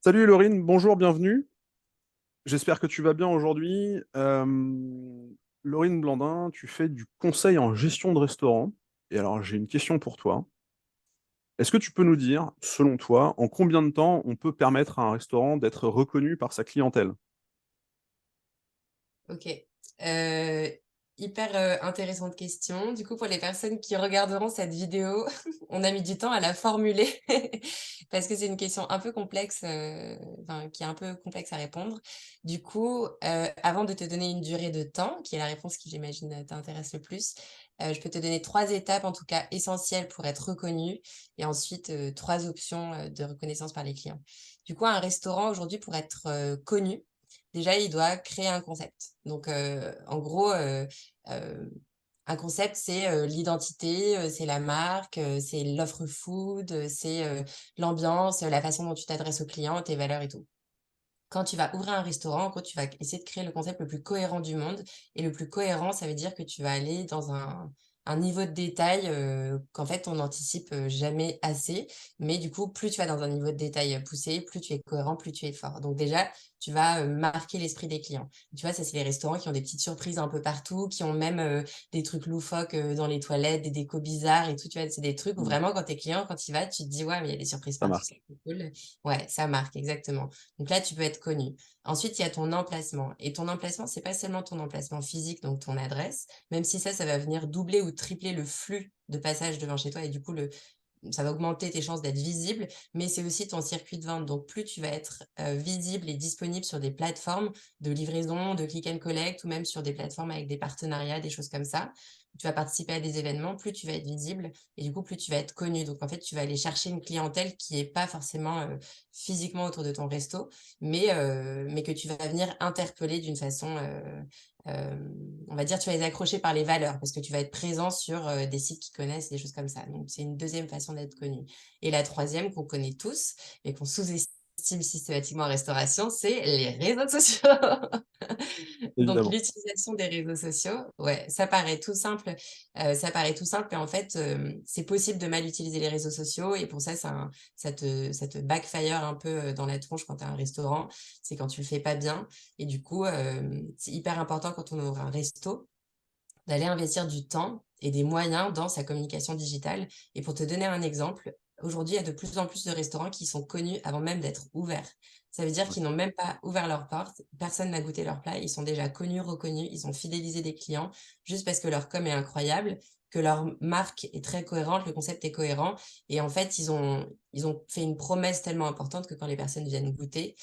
Salut Laurine, bonjour, bienvenue. J'espère que tu vas bien aujourd'hui. Laurine Blandin, tu fais du conseil en gestion de restaurant. Et alors, j'ai une question pour toi. Est-ce que tu peux nous dire, selon toi, en combien de temps on peut permettre à un restaurant d'être reconnu par sa clientèle? Ok. Euh, Hyper intéressante question. Du coup, pour les personnes qui regarderont cette vidéo, on a mis du temps à la formuler parce que c'est une question un peu complexe, enfin, qui est un peu complexe à répondre. Du coup, avant de te donner une durée de temps, qui est la réponse qui, j'imagine, t'intéresse le plus, je peux te donner trois étapes, en tout cas essentielles pour être reconnu, et ensuite trois options de reconnaissance par les clients. Du coup, un restaurant aujourd'hui, pour être connu, déjà, il doit créer un concept. Donc, en gros, euh, un concept, c'est l'identité, c'est la marque, c'est l'offre food, c'est l'ambiance, la façon dont tu t'adresses aux clients, tes valeurs et tout. Quand tu vas ouvrir un restaurant, en gros, tu vas essayer de créer le concept le plus cohérent du monde. Et le plus cohérent, ça veut dire que tu vas aller dans un niveau de détail qu'en fait, on n'anticipe jamais assez. Mais du coup, plus tu vas dans un niveau de détail poussé, plus tu es cohérent, plus tu es fort. Donc déjà, tu vas marquer l'esprit des clients. Tu vois, ça, c'est les restaurants qui ont des petites surprises un peu partout, qui ont même des trucs loufoques dans les toilettes, des décos bizarres et tout. Tu vois, c'est des trucs où Hmm, vraiment, quand t'es client, quand tu vas, tu te dis, ouais, mais il y a des surprises ça partout, c'est marque. cool. Ouais, ça marque, exactement. Donc là, tu peux être connu. Ensuite, il y a ton emplacement. Et ton emplacement, c'est pas seulement ton emplacement physique, donc ton adresse, même si ça va venir doubler ou tripler le flux de passage devant chez toi. Et du coup, ça va augmenter tes chances d'être visible, mais c'est aussi ton circuit de vente. Donc, plus tu vas être visible et disponible sur des plateformes de livraison, de click and collect, ou même sur des plateformes avec des partenariats, des choses comme ça. Tu vas participer à des événements, plus tu vas être visible et du coup, plus tu vas être connu. Donc, en fait, tu vas aller chercher une clientèle qui n'est pas forcément physiquement autour de ton resto, mais que tu vas venir interpeller d'une façon euh, on va dire, tu vas les accrocher par les valeurs parce que tu vas être présent sur des sites qui connaissent, des choses comme ça. Donc, c'est une deuxième façon d'être connu. Et la troisième, qu'on connaît tous, mais qu'on sous-estime systématiquement en restauration, c'est les réseaux sociaux. Donc, Évidemment. l'utilisation des réseaux sociaux, ouais, ça paraît tout simple, et en fait, c'est possible de mal utiliser les réseaux sociaux, et pour ça, ça te backfire un peu dans la tronche quand tu as un restaurant, c'est quand tu le fais pas bien, et du coup, c'est hyper important quand on ouvre un resto d'aller investir du temps et des moyens dans sa communication digitale. Et pour te donner un exemple, aujourd'hui, il y a de plus en plus de restaurants qui sont connus avant même d'être ouverts. Ça veut dire Ouais. qu'ils n'ont même pas ouvert leurs portes, personne n'a goûté leur plat, ils sont déjà connus, reconnus, ils ont fidélisé des clients juste parce que leur com est incroyable, que leur marque est très cohérente, le concept est cohérent. Et en fait, ils ont fait une promesse tellement importante que quand les personnes viennent goûter,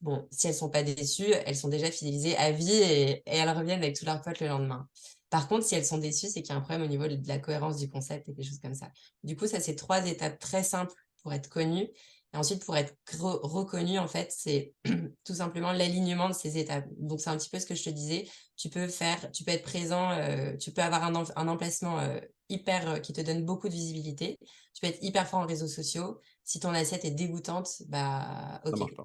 bon, si elles sont pas déçues, elles sont déjà fidélisées à vie et elles reviennent avec tous leurs potes le lendemain. Par contre, si elles sont déçues, c'est qu'il y a un problème au niveau de la cohérence du concept et des choses comme ça. Du coup, ça, c'est trois étapes très simples pour être connu. Et ensuite, pour être reconnu, en fait, c'est tout simplement l'alignement de ces étapes. Donc, c'est un petit peu ce que je te disais. Tu peux être présent, tu peux avoir un emplacement hyper, qui te donne beaucoup de visibilité. Tu peux être hyper fort en réseaux sociaux. Si ton assiette est dégoûtante, bah, Ça ok, marche pas.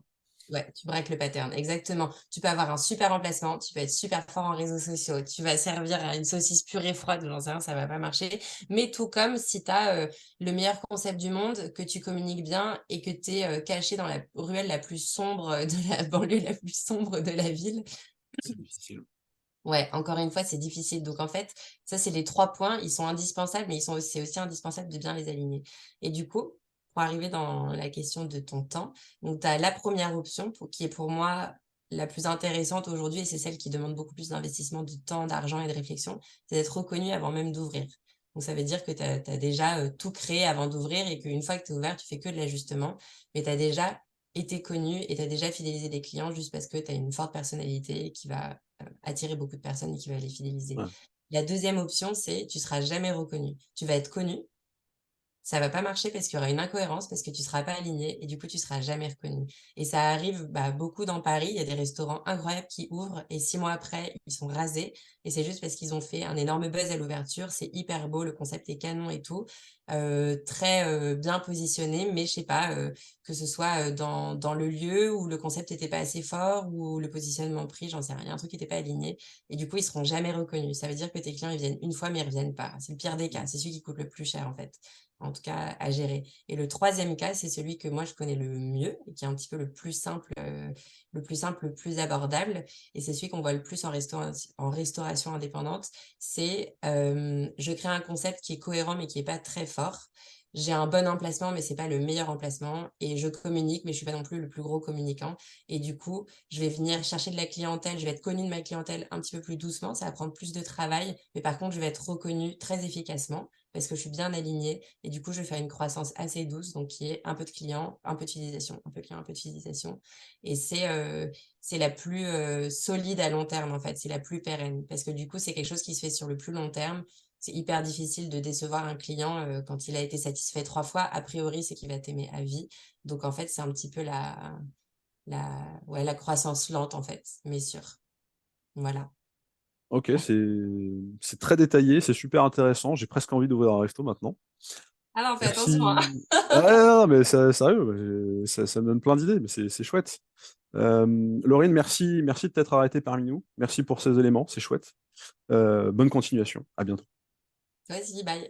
ouais, tu braques le pattern, exactement. Tu peux avoir un super emplacement, tu peux être super fort en réseaux sociaux, tu vas servir à une saucisse pure et froide, j'en sais rien, ça va pas marcher. Mais tout comme si tu as le meilleur concept du monde, que tu communiques bien et que tu es caché dans la ruelle la plus sombre de la banlieue la plus sombre de la ville. C'est difficile. Ouais, encore une fois, c'est difficile. Donc en fait, ça, c'est les trois points. Ils sont indispensables, mais c'est aussi indispensable de bien les aligner. Et du coup, pour arriver dans la question de ton temps, donc tu as la première option qui est pour moi la plus intéressante aujourd'hui, et c'est celle qui demande beaucoup plus d'investissement de temps, d'argent et de réflexion, c'est d'être reconnu avant même d'ouvrir. Donc ça veut dire que tu as déjà tout créé avant d'ouvrir et qu'une fois que tu es ouvert, tu fais que de l'ajustement, mais tu as déjà été connu et tu as déjà fidélisé des clients juste parce que tu as une forte personnalité qui va attirer beaucoup de personnes et qui va les fidéliser. Ouais. La deuxième option, c'est tu seras jamais reconnu. Tu vas être connu, ça va pas marcher parce qu'il y aura une incohérence, parce que tu seras pas aligné et du coup tu seras jamais reconnu. Et ça arrive beaucoup dans Paris. Il y a des restaurants incroyables qui ouvrent et 6 mois après ils sont rasés et c'est juste parce qu'ils ont fait un énorme buzz à l'ouverture. C'est hyper beau, le concept est canon et tout. très bien positionné, mais je sais pas, que ce soit dans le lieu où le concept n'était pas assez fort ou le positionnement prix, j'en sais rien, un truc qui n'était pas aligné. Et du coup, ils seront jamais reconnus. Ça veut dire que tes clients, ils viennent une fois, mais ils reviennent pas. C'est le pire des cas. C'est celui qui coûte le plus cher, en fait, en tout cas à gérer. Et le troisième cas, c'est celui que moi je connais le mieux et qui est un petit peu le plus abordable. Et c'est celui qu'on voit le plus en restauration indépendante. C'est je crée un concept qui est cohérent mais qui est pas très fort. J'ai un bon emplacement, mais c'est pas le meilleur emplacement. Et je communique, mais je suis pas non plus le plus gros communicant. Et du coup, je vais venir chercher de la clientèle. Je vais être connue de ma clientèle un petit peu plus doucement. Ça va prendre plus de travail. Mais par contre, je vais être reconnue très efficacement parce que je suis bien alignée. Et du coup, je vais faire une croissance assez douce, donc qui est un peu de clients, un peu d'utilisation, un peu de clients, un peu d'utilisation. Et c'est la plus solide à long terme, en fait. C'est la plus pérenne. Parce que du coup, c'est quelque chose qui se fait sur le plus long terme. C'est hyper difficile de décevoir un client quand il a été satisfait 3 fois. A priori, c'est qu'il va t'aimer à vie. Donc, en fait, c'est un petit peu la croissance lente, en fait, mais sûre. Voilà. Ok, c'est très détaillé, c'est super intéressant. J'ai presque envie d'ouvrir un resto maintenant. Ah non, fais attention, hein. Merci. Ah, non, mais sérieux, ça me donne plein d'idées, mais c'est chouette. Laurine, merci de t'être arrêtée parmi nous. Merci pour ces éléments, c'est chouette. Bonne continuation. À bientôt. Vas-y, bye.